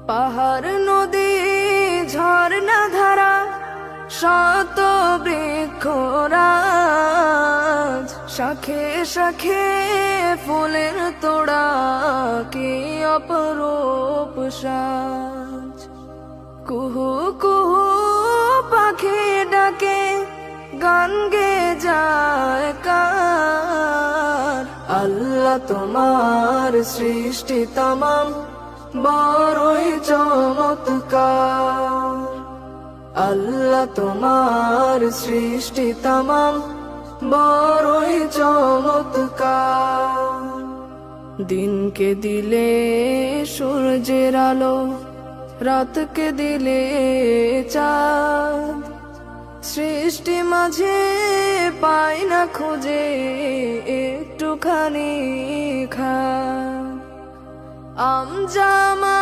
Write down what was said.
পাহাড় নদী ঝর্ণা ধারা শত বৃক্ষরাজ, শাখে শাখে ফুলের তোড়া কি অপরূপ সাজ। কুহু কুহু পাখি ডাকে গান গে যায় কার। আল্লাহ তোমার সৃষ্টি তমাম বড়ই চমৎকার। আল্লাহ তোমার সৃষ্টি তমাম বড়ই চমৎকার। দিনকে দিলে সূর্যের আলো, রাতকে দিলে চাঁদ, সৃষ্টি মাঝে পাই না খুঁজে একটুখানি খাদ। আমজামা